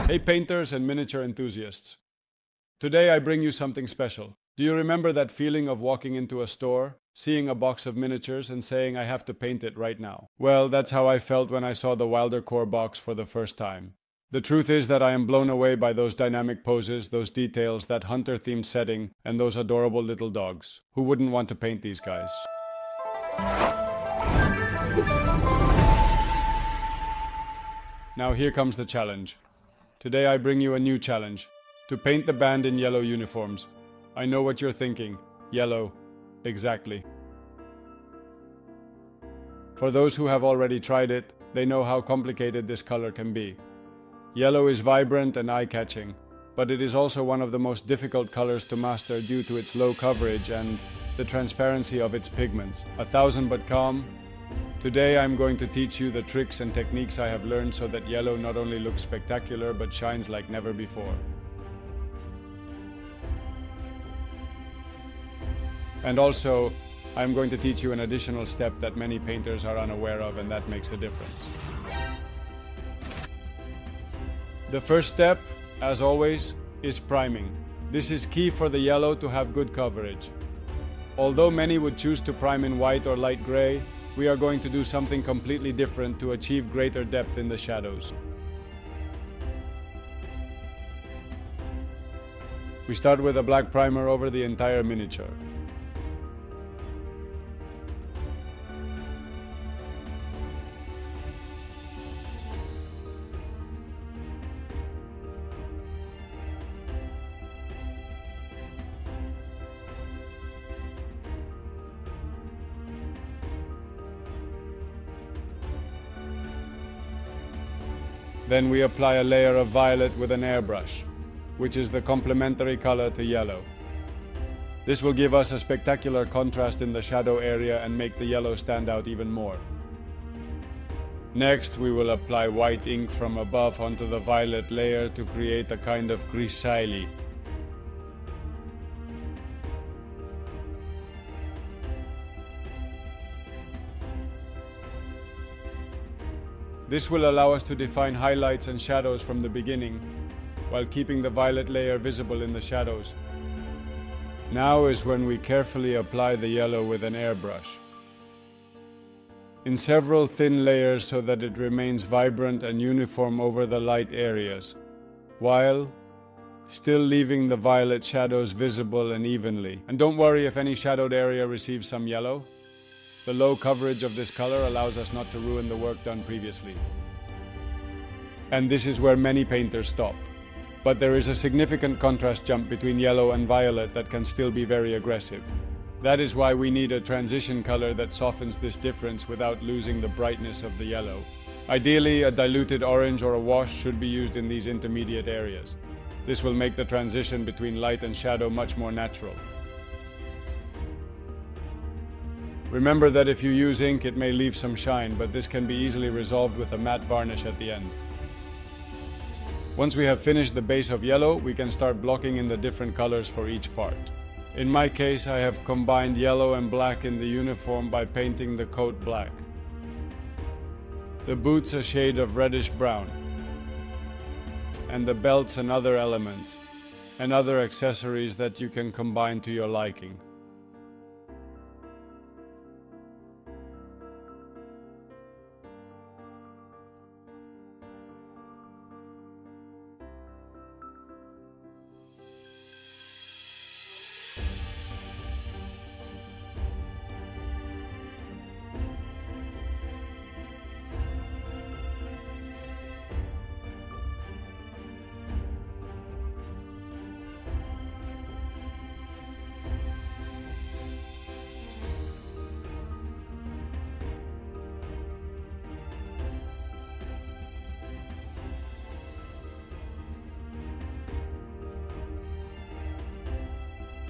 Hey painters and miniature enthusiasts. Today I bring you something special. Do you remember that feeling of walking into a store, seeing a box of miniatures and saying I have to paint it right now? Well, that's how I felt when I saw the Wildercorp box for the first time. The truth is that I am blown away by those dynamic poses, those details, that hunter-themed setting, and those adorable little dogs. Who wouldn't want to paint these guys? Now here comes the challenge. Today I bring you a new challenge. To paint the band in yellow uniforms. I know what you're thinking. Yellow. Exactly. For those who have already tried it, they know how complicated this color can be. Yellow is vibrant and eye-catching, but it is also one of the most difficult colors to master due to its low coverage and the transparency of its pigments. 1,000 but calm. Today I'm going to teach you the tricks and techniques I have learned so that yellow not only looks spectacular but shines like never before. And also, I'm going to teach you an additional step that many painters are unaware of, and that makes a difference. The first step, as always, is priming. This is key for the yellow to have good coverage. Although many would choose to prime in white or light gray, we are going to do something completely different to achieve greater depth in the shadows. We start with a black primer over the entire miniature. Then we apply a layer of violet with an airbrush, which is the complementary color to yellow. This will give us a spectacular contrast in the shadow area and make the yellow stand out even more. Next, we will apply white ink from above onto the violet layer to create a kind of grisaille. This will allow us to define highlights and shadows from the beginning, while keeping the violet layer visible in the shadows. Now is when we carefully apply the yellow with an airbrush, in several thin layers so that it remains vibrant and uniform over the light areas, while still leaving the violet shadows visible and evenly. And don't worry if any shadowed area receives some yellow. The low coverage of this color allows us not to ruin the work done previously. And this is where many painters stop. But there is a significant contrast jump between yellow and violet that can still be very aggressive. That is why we need a transition color that softens this difference without losing the brightness of the yellow. Ideally, a diluted orange or a wash should be used in these intermediate areas. This will make the transition between light and shadow much more natural. Remember that if you use ink, it may leave some shine, but this can be easily resolved with a matte varnish at the end. Once we have finished the base of yellow, we can start blocking in the different colors for each part. In my case, I have combined yellow and black in the uniform by painting the coat black. The boots a shade of reddish brown. And the belts and other elements, and other accessories that you can combine to your liking.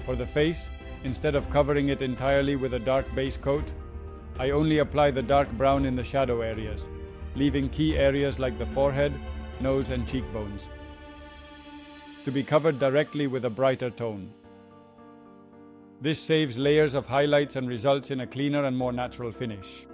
For the face, instead of covering it entirely with a dark base coat, I only apply the dark brown in the shadow areas, leaving key areas like the forehead, nose and cheekbones to be covered directly with a brighter tone. This saves layers of highlights and results in a cleaner and more natural finish.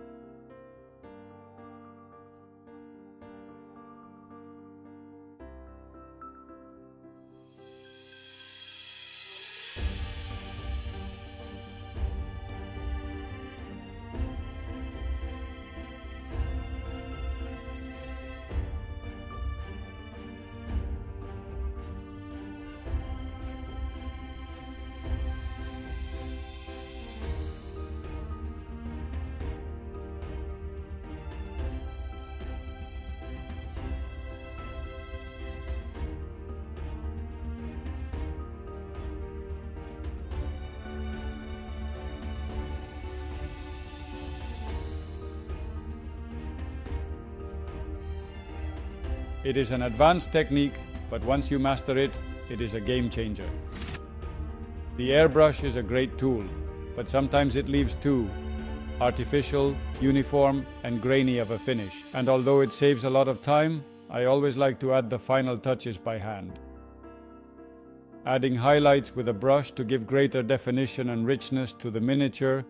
It is an advanced technique, but once you master it, it is a game changer. The airbrush is a great tool, but sometimes it leaves too artificial, uniform, and grainy of a finish. And although it saves a lot of time, I always like to add the final touches by hand. Adding highlights with a brush to give greater definition and richness to the miniature,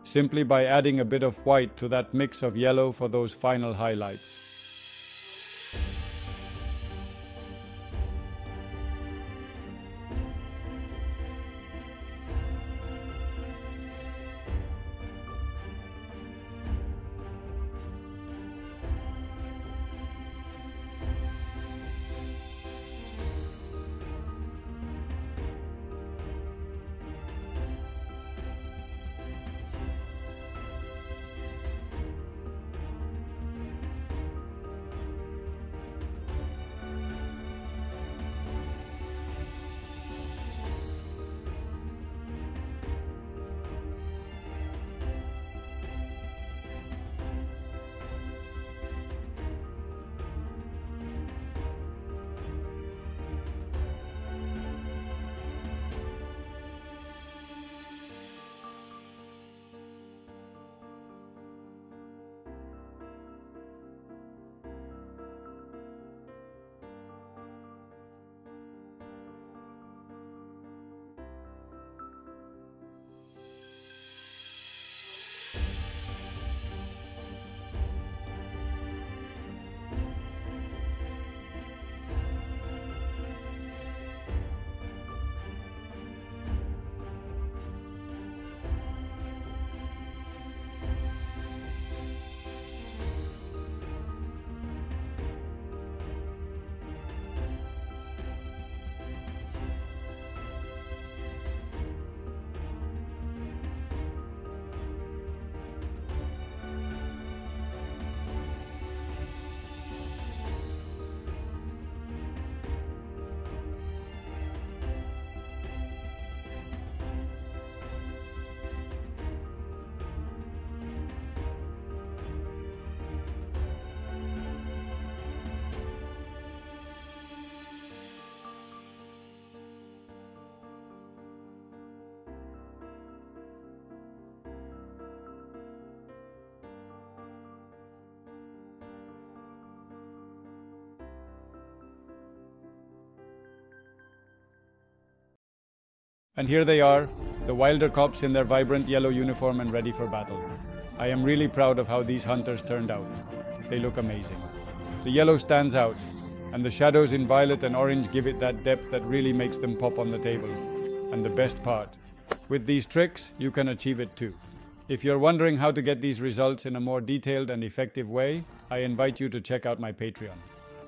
simply by adding a bit of white to that mix of yellow for those final highlights. And here they are, the Wildercorps in their vibrant yellow uniform and ready for battle. I am really proud of how these hunters turned out. They look amazing. The yellow stands out, and the shadows in violet and orange give it that depth that really makes them pop on the table. And the best part, with these tricks, you can achieve it too. If you're wondering how to get these results in a more detailed and effective way, I invite you to check out my Patreon.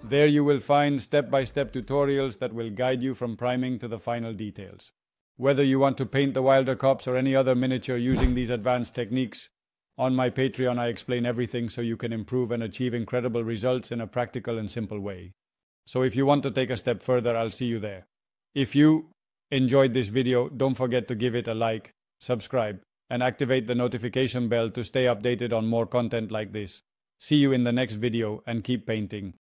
There you will find step-by-step tutorials that will guide you from priming to the final details. Whether you want to paint the Wildercorps or any other miniature using these advanced techniques, on my Patreon I explain everything so you can improve and achieve incredible results in a practical and simple way. So if you want to take a step further, I'll see you there. If you enjoyed this video, don't forget to give it a like, subscribe, and activate the notification bell to stay updated on more content like this. See you in the next video and keep painting.